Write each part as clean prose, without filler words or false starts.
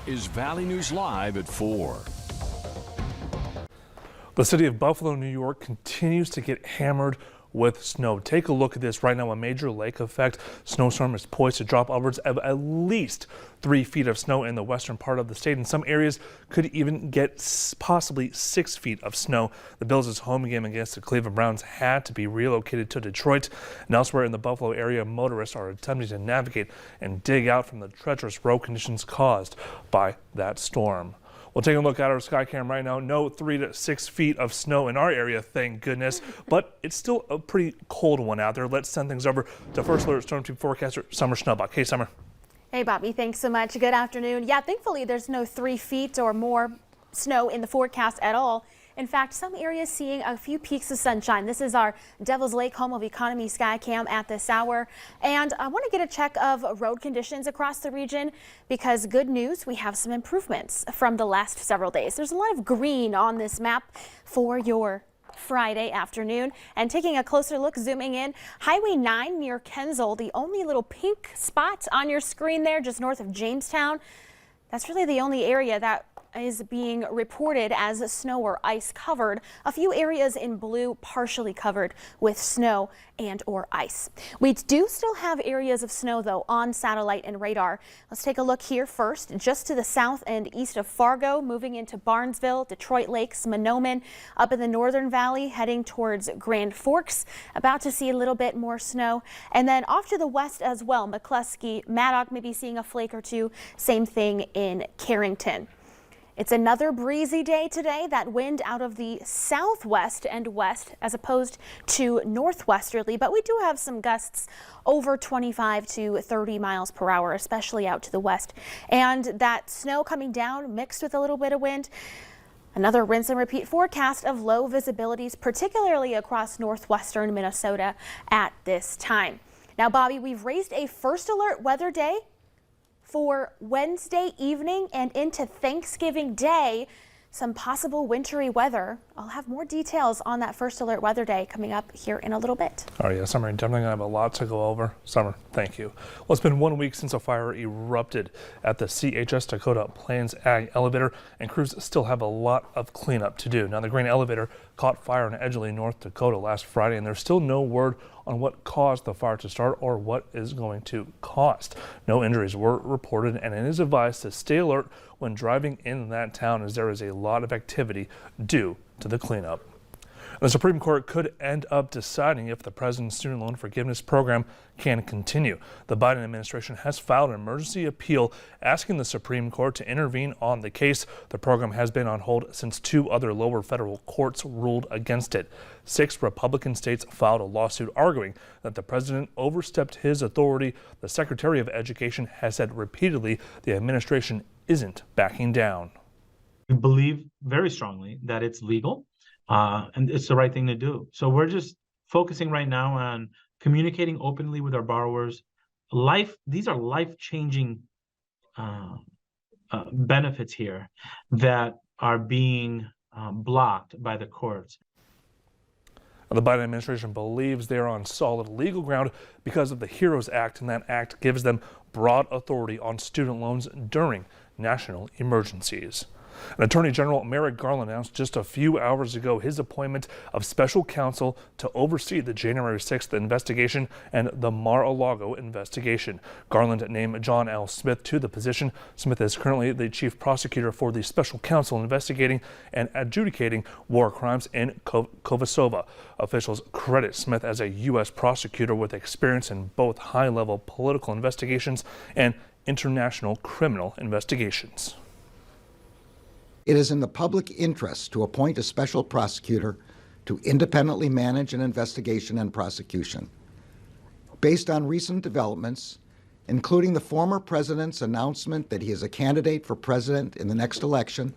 is Valley News Live at 4. The city of Buffalo, New York continues to get hammered with snow. Take a look at this right now. A major lake effect snowstorm is poised to drop upwards of at least 3 feet of snow in the western part of the state. In some areas could even get possibly 6 feet of snow. The Bills' home game against the Cleveland Browns had to be relocated to Detroit. And elsewhere in the Buffalo area, motorists are attempting to navigate and dig out from the treacherous road conditions caused by that storm. We'll take a look at our Skycam right now. No 3 to 6 feet of snow in our area, thank goodness. But it's still a pretty cold one out there. Let's send things over to First Alert Storm Team forecaster Summer Schnellbach. Hey, Summer. Hey, Bobby. Thanks so much. Good afternoon. Yeah, thankfully there's no 3 feet or more snow in the forecast at all. In fact, some areas seeing a few peaks of sunshine. This is our Devil's Lake Home of Economy Skycam at this hour. And I want to get a check of road conditions across the region because good news, we have some improvements from the last several days. There's a lot of green on this map for your Friday afternoon. And taking a closer look, zooming in, Highway 9 near Kensal, the only little pink spot on your screen there just north of Jamestown. That's really the only area that is being reported as snow or ice covered. A few areas in blue partially covered with snow and or ice. We do still have areas of snow though on satellite and radar. Let's take a look here first, just to the south and east of Fargo, moving into Barnesville, Detroit Lakes, Monoman, up in the Northern Valley, heading towards Grand Forks. About to see a little bit more snow. And then off to the west as well, McCluskey, Maddock, maybe seeing a flake or two. Same thing in Carrington. It's another breezy day today. That wind out of the southwest and west as opposed to northwesterly, but we do have some gusts over 25 to 30 miles per hour, especially out to the west. And that snow coming down mixed with a little bit of wind. Another rinse and repeat forecast of low visibilities, particularly across northwestern Minnesota at this time. Now, Bobby, we've raised a first alert weather day for Wednesday evening and into Thanksgiving Day. Some possible wintry weather. I'll have more details on that first alert weather day coming up here in a little bit. All right, yeah, Summer, definitely gonna have a lot to go over. Summer, thank you. Well, it's been 1 week since a fire erupted at the CHS Dakota Plains Ag Elevator, and crews still have a lot of cleanup to do. Now, the grain elevator caught fire in Edgerly, North Dakota last Friday, and there's still no word on what caused the fire to start or what is going to cost. No injuries were reported, and it is advised to stay alert when driving in that town as there is a lot of activity due to the cleanup. The Supreme Court could end up deciding if the president's student loan forgiveness program can continue. The Biden administration has filed an emergency appeal asking the Supreme Court to intervene on the case. The program has been on hold since 2 other lower federal courts ruled against it. 6 Republican states filed a lawsuit arguing that the president overstepped his authority. The Secretary of Education has said repeatedly the administration isn't backing down. We believe very strongly that it's legal. And it's the right thing to do. So we're just focusing right now on communicating openly with our borrowers. These are life-changing benefits here that are being blocked by the courts. The Biden administration believes they're on solid legal ground because of the HEROES Act, and that act gives them broad authority on student loans during national emergencies. And Attorney General Merrick Garland announced just a few hours ago his appointment of special counsel to oversee the January 6th investigation and the Mar-a-Lago investigation. Garland named John L. Smith to the position. Smith is currently the chief prosecutor for the special counsel investigating and adjudicating war crimes in Kosovo. Officials credit Smith as a U.S. prosecutor with experience in both high-level political investigations and international criminal investigations. It is in the public interest to appoint a special prosecutor to independently manage an investigation and prosecution. Based on recent developments, including the former president's announcement that he is a candidate for president in the next election,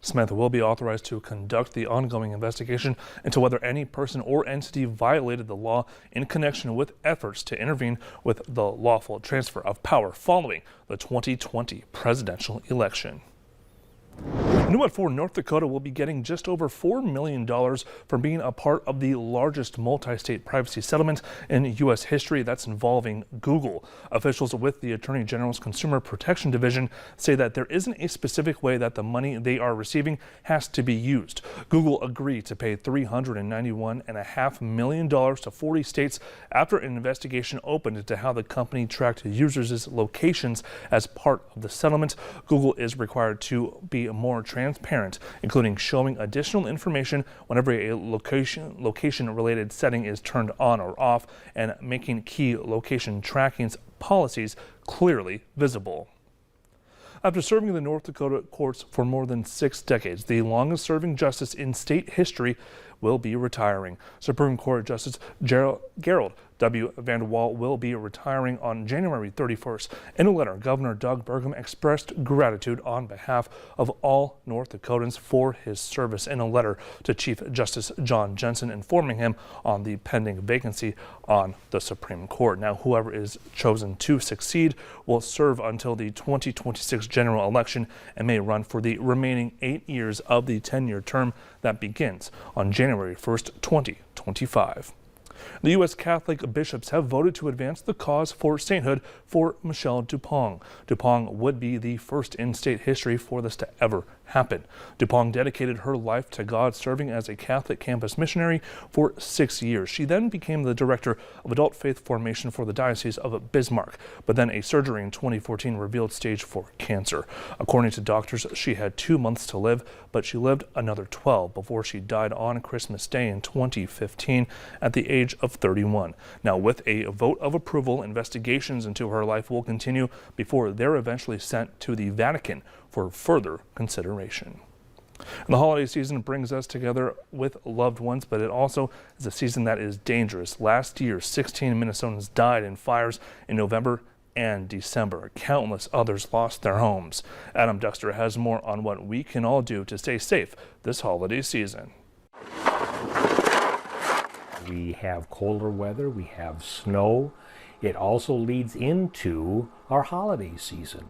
Smith will be authorized to conduct the ongoing investigation into whether any person or entity violated the law in connection with efforts to intervene with the lawful transfer of power following the 2020 presidential election. New at 4, North Dakota will be getting just over $4 million from being a part of the largest multi-state privacy settlement in U.S. history that's involving Google. Officials with the Attorney General's Consumer Protection Division say that there isn't a specific way that the money they are receiving has to be used. Google agreed to pay $391.5 million to 40 states after an investigation opened into how the company tracked users' locations as part of the settlement. Google is required to be more transparent, including showing additional information whenever a location-related setting is turned on or off, and making key location tracking policies clearly visible. After serving in the North Dakota courts for more than 6 decades, the longest-serving justice in state history will be retiring. Supreme Court Justice Gerald W. Vanderwall will be retiring on January 31st. In a letter, Governor Doug Burgum expressed gratitude on behalf of all North Dakotans for his service in a letter to Chief Justice John Jensen, informing him on the pending vacancy on the Supreme Court. Now, whoever is chosen to succeed will serve until the 2026 general election and may run for the remaining 8 years of the 10-year term that begins on January 1st, 2025. The U.S. Catholic bishops have voted to advance the cause for sainthood for Michelle Dupont. Dupont would be the first in state history for this to ever happen. Dupont dedicated her life to God, serving as a Catholic campus missionary for 6 years. She then became the director of adult faith formation for the Diocese of Bismarck, but then a surgery in 2014 revealed stage 4 cancer. According to doctors, she had 2 months to live, but she lived another 12 before she died on Christmas Day in 2015 at the age of 31. Now, with a vote of approval, investigations into her life will continue before they're eventually sent to the Vatican for further consideration. And the holiday season brings us together with loved ones, but it also is a season that is dangerous. Last year, 16 Minnesotans died in fires in November and December. Countless others lost their homes. Adam Duxter has more on what we can all do to stay safe this holiday season. We have colder weather, we have snow. It also leads into our holiday season.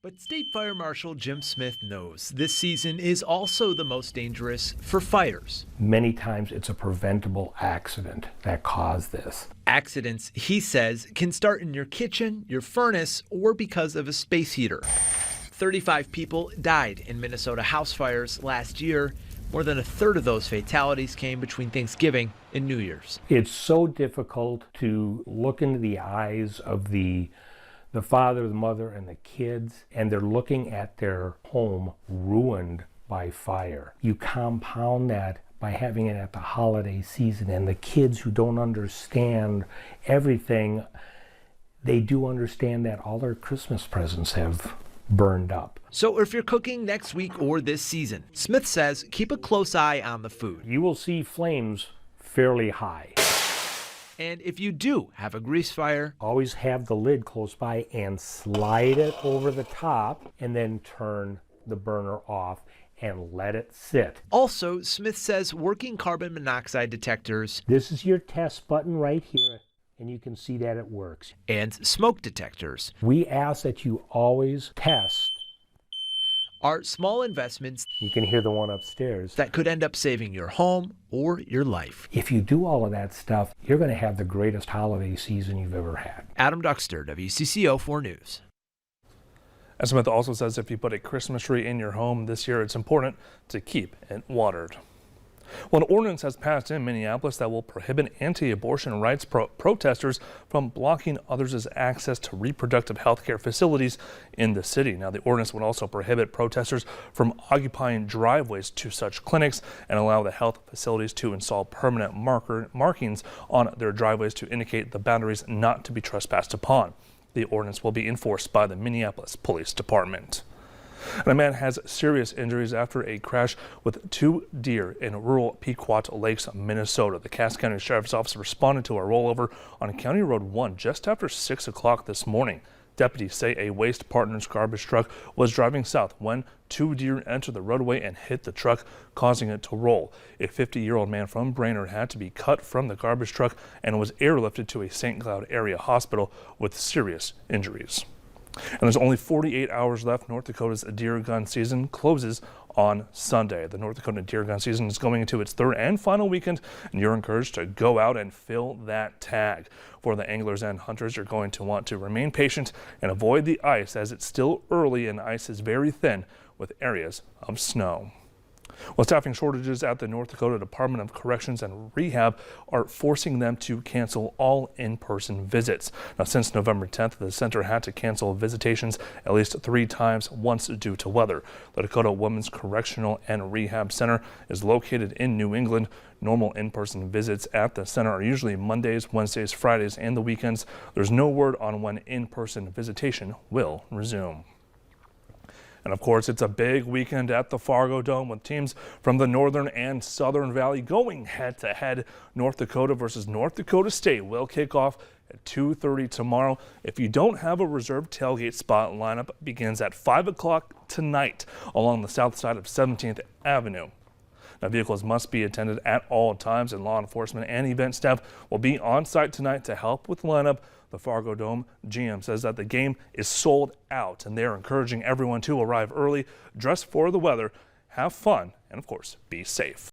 But State Fire Marshal Jim Smith knows this season is also the most dangerous for fires. Many times it's a preventable accident that caused this. Accidents, he says, can start in your kitchen, your furnace, or because of a space heater. 35 people died in Minnesota house fires last year. More than a third of those fatalities came between Thanksgiving and New Year's. It's so difficult to look into the eyes of the father, the mother, and the kids, and they're looking at their home ruined by fire. You compound that by having it at the holiday season, and the kids who don't understand everything, they do understand that all their Christmas presents have burned up. So if you're cooking next week or this season, Smith says keep a close eye on the food. You will see flames fairly high. And if you do have a grease fire, always have the lid close by and slide it over the top and then turn the burner off and let it sit. Also, Smith says working carbon monoxide detectors. This is your test button right here, and you can see that it works. And smoke detectors. We ask that you always test. Are small investments. You can hear the one upstairs. That could end up saving your home or your life. If you do all of that stuff, you're going to have the greatest holiday season you've ever had. Adam Duxter, WCCO 4 News. And Smith also says if you put a Christmas tree in your home this year, it's important to keep it watered. Well, an ordinance has passed in Minneapolis that will prohibit anti-abortion rights protesters from blocking others' access to reproductive health care facilities in the city. Now, the ordinance would also prohibit protesters from occupying driveways to such clinics and allow the health facilities to install permanent markings on their driveways to indicate the boundaries not to be trespassed upon. The ordinance will be enforced by the Minneapolis Police Department. And a man has serious injuries after a crash with 2 deer in rural Pequot Lakes, Minnesota. The Cass County Sheriff's Office responded to a rollover on County Road 1 just after 6 o'clock this morning. Deputies say a Waste Partners garbage truck was driving south when 2 deer entered the roadway and hit the truck, causing it to roll. A 50-year-old man from Brainerd had to be cut from the garbage truck and was airlifted to a St. Cloud area hospital with serious injuries. And there's only 48 hours left. North Dakota's deer gun season closes on Sunday. The North Dakota deer gun season is going into its third and final weekend, and you're encouraged to go out and fill that tag. For the anglers and hunters, you're going to want to remain patient and avoid the ice, as it's still early and ice is very thin with areas of snow. Well, staffing shortages at the North Dakota Department of Corrections and Rehab are forcing them to cancel all in-person visits. Now, since November 10th, the center had to cancel visitations at least 3 times, once due to weather. The Dakota Women's Correctional and Rehab Center is located in New England. Normal in-person visits at the center are usually Mondays, Wednesdays, Fridays, and the weekends. There's no word on when in-person visitation will resume. And of course, it's a big weekend at the Fargo Dome with teams from the Northern and Southern Valley going head-to-head. North Dakota versus North Dakota State will kick off at 2:30 tomorrow. If you don't have a reserved tailgate spot, lineup begins at 5 o'clock tonight along the south side of 17th Avenue. Now, vehicles must be attended at all times, and law enforcement and event staff will be on site tonight to help with the lineup. The Fargo Dome GM says that the game is sold out, and they're encouraging everyone to arrive early, dress for the weather, have fun, and of course, be safe.